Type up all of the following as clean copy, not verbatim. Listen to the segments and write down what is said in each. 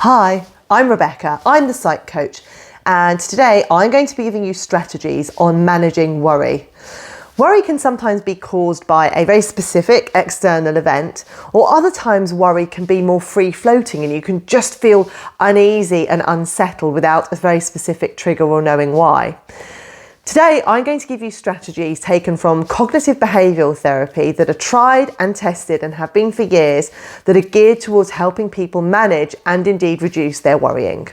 Hi, I'm Rebecca. I'm the Psych coach, and today I'm going to be giving you strategies on managing worry. Worry can sometimes be caused by a very specific external event, or other times worry can be more free-floating and you can just feel uneasy and unsettled without a very specific trigger or knowing why. Today, I'm going to give you strategies taken from cognitive behavioural therapy that are tried and tested and have been for years, that are geared towards helping people manage and indeed reduce their worrying.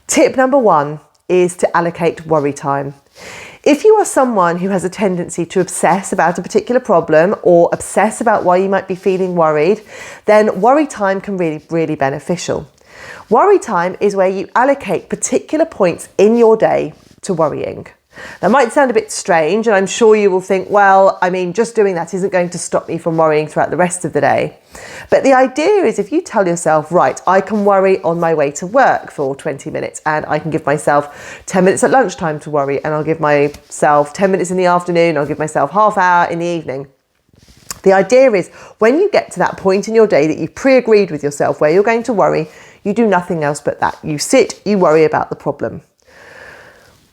Tip number 1 is to allocate worry time. If you are someone who has a tendency to obsess about a particular problem or obsess about why you might be feeling worried, then worry time can really beneficial. Worry time is where you allocate particular points in your day to worrying. That might sound a bit strange, and I'm sure you will think, well, just doing that isn't going to stop me from worrying throughout the rest of the day. But the idea is, if you tell yourself, right, I can worry on my way to work for 20 minutes, and I can give myself 10 minutes at lunchtime to worry, and I'll give myself 10 minutes in the afternoon, I'll give myself half hour in the evening. The idea is, when you get to that point in your day that you pre-agreed with yourself where you're going to worry, you do nothing else but that. You sit, you worry about the problem.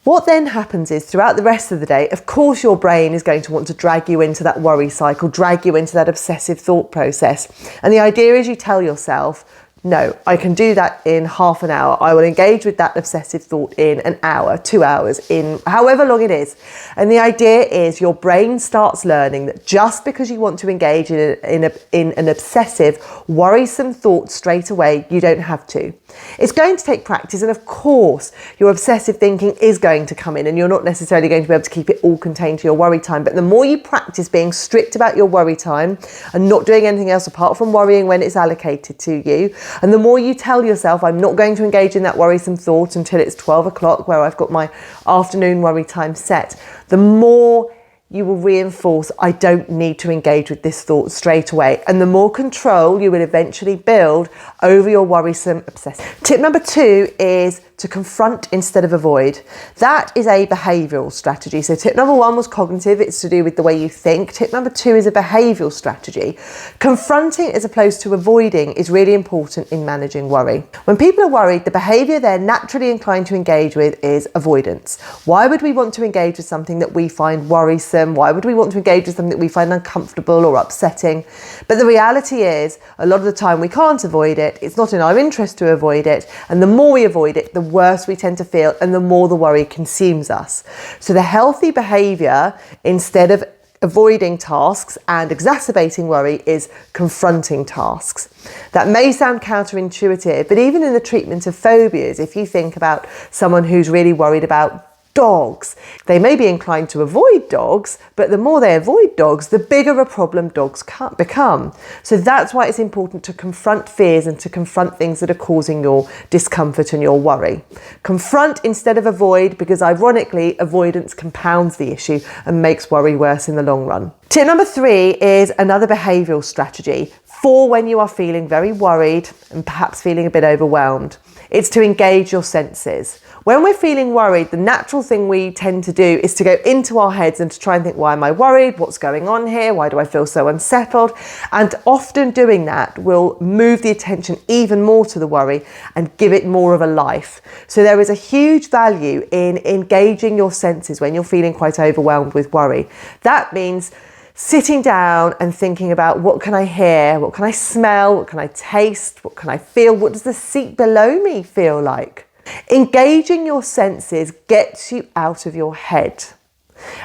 What then happens is, throughout the rest of the day, of course your brain is going to want to drag you into that worry cycle, drag you into that obsessive thought process. And the idea is, you tell yourself, no, I can do that in half an hour. I will engage with that obsessive thought in an hour, 2 hours, in however long it is. And the idea is, your brain starts learning that just because you want to engage in an obsessive, worrisome thought straight away, you don't have to. It's going to take practice, and of course your obsessive thinking is going to come in, and you're not necessarily going to be able to keep it all contained to your worry time. But the more you practice being strict about your worry time and not doing anything else apart from worrying when it's allocated to you, and the more you tell yourself, I'm not going to engage in that worrisome thought until it's 12 o'clock where I've got my afternoon worry time set, the more you will reinforce, I don't need to engage with this thought straight away. And the more control you will eventually build over your worrisome obsession. Tip number 2 is to confront instead of avoid. That is a behavioural strategy. So tip number 1 was cognitive, it's to do with the way you think. Tip number 2 is a behavioural strategy. Confronting as opposed to avoiding is really important in managing worry. When people are worried, the behaviour they're naturally inclined to engage with is avoidance. Why would we want to engage with something that we find worrisome? Why would we want to engage with something that we find uncomfortable or upsetting? But the reality is, a lot of the time we can't avoid it. It's not in our interest to avoid it. And the more we avoid it, the worse we tend to feel, and the more the worry consumes us. So the healthy behaviour, instead of avoiding tasks and exacerbating worry, is confronting tasks. That may sound counterintuitive, but even in the treatment of phobias, if you think about someone who's really worried about dogs, they may be inclined to avoid dogs, but the more they avoid dogs, the bigger a problem dogs become. So that's why it's important to confront fears and to confront things that are causing your discomfort and your worry. Confront instead of avoid, because ironically, avoidance compounds the issue and makes worry worse in the long run. Tip number 3 is another behavioural strategy for when you are feeling very worried and perhaps feeling a bit overwhelmed. It's to engage your senses. When we're feeling worried, the natural thing we tend to do is to go into our heads and to try and think, why am I worried? What's going on here? Why do I feel so unsettled? And often doing that will move the attention even more to the worry and give it more of a life. So there is a huge value in engaging your senses when you're feeling quite overwhelmed with worry. That means sitting down and thinking about, what can I hear? What can I smell? What can I taste? What can I feel? What does the seat below me feel like? Engaging your senses gets you out of your head.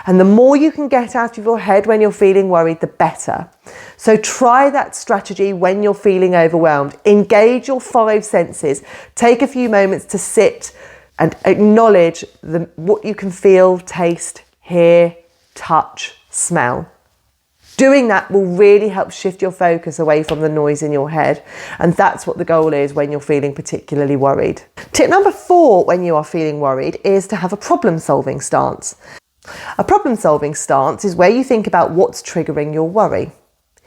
And the more you can get out of your head when you're feeling worried, the better. So try that strategy when you're feeling overwhelmed. Engage your 5 senses. Take a few moments to sit and acknowledge what you can feel, taste, hear, touch, smell. Doing that will really help shift your focus away from the noise in your head. And that's what the goal is when you're feeling particularly worried. Tip number 4 when you are feeling worried is to have a problem-solving stance. A problem-solving stance is where you think about what's triggering your worry.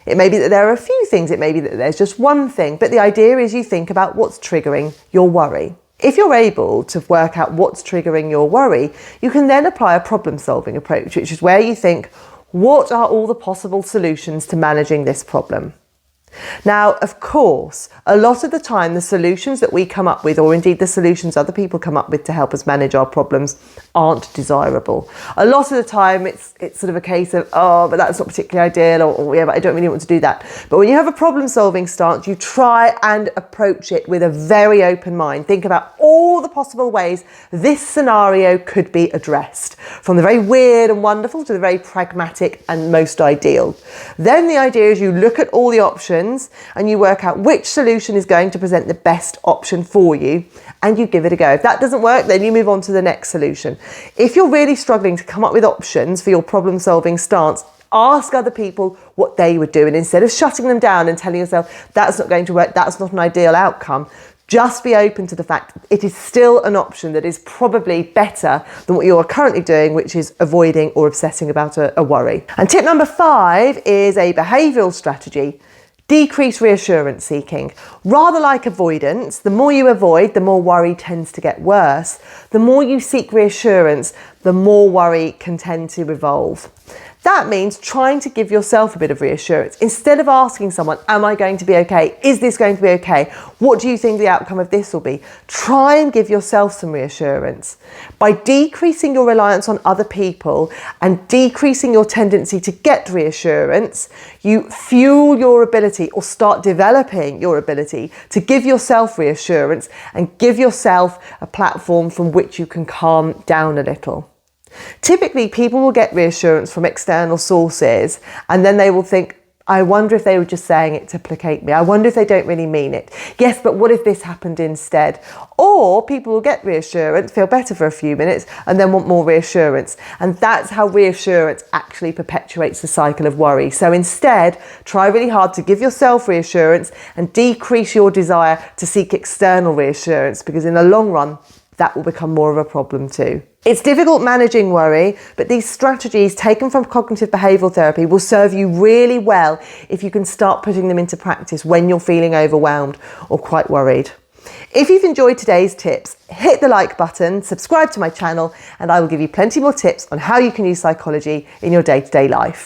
It may be that there are a few things, it may be that there's just one thing, but the idea is you think about what's triggering your worry. If you're able to work out what's triggering your worry, you can then apply a problem-solving approach, which is where you think, what are all the possible solutions to managing this problem? Now, of course, a lot of the time the solutions that we come up with, or indeed the solutions other people come up with to help us manage our problems, aren't desirable. A lot of the time it's sort of a case of, oh, but that's not particularly ideal, or yeah, but I don't really want to do that. But when you have a problem solving stance, you try and approach it with a very open mind. Think about all the possible ways this scenario could be addressed, from the very weird and wonderful to the very pragmatic and most ideal. Then the idea is you look at all the options and you work out which solution is going to present the best option for you, and you give it a go. If that doesn't work, then you move on to the next solution. If you're really struggling to come up with options for your problem solving stance, ask other people what they would do, and instead of shutting them down and telling yourself that's not going to work, that's not an ideal outcome, just be open to the fact that it is still an option that is probably better than what you are currently doing, which is avoiding or obsessing about a worry. And tip number 5 is a behavioural strategy. Decrease reassurance seeking. Rather like avoidance, the more you avoid, the more worry tends to get worse. The more you seek reassurance, the more worry can tend to evolve. That means trying to give yourself a bit of reassurance. Instead of asking someone, am I going to be okay? Is this going to be okay? What do you think the outcome of this will be? Try and give yourself some reassurance. By decreasing your reliance on other people and decreasing your tendency to get reassurance, you fuel your ability, or start developing your ability, to give yourself reassurance and give yourself a platform from which you can calm down a little. Typically, people will get reassurance from external sources and then they will think, I wonder if they were just saying it to placate me. I wonder if they don't really mean it. Yes, but what if this happened instead? Or people will get reassurance, feel better for a few minutes, and then want more reassurance. And that's how reassurance actually perpetuates the cycle of worry. So instead, try really hard to give yourself reassurance and decrease your desire to seek external reassurance, because in the long run, that will become more of a problem too. It's difficult managing worry, but these strategies taken from cognitive behavioural therapy will serve you really well if you can start putting them into practice when you're feeling overwhelmed or quite worried. If you've enjoyed today's tips, hit the like button, subscribe to my channel, and I will give you plenty more tips on how you can use psychology in your day-to-day life.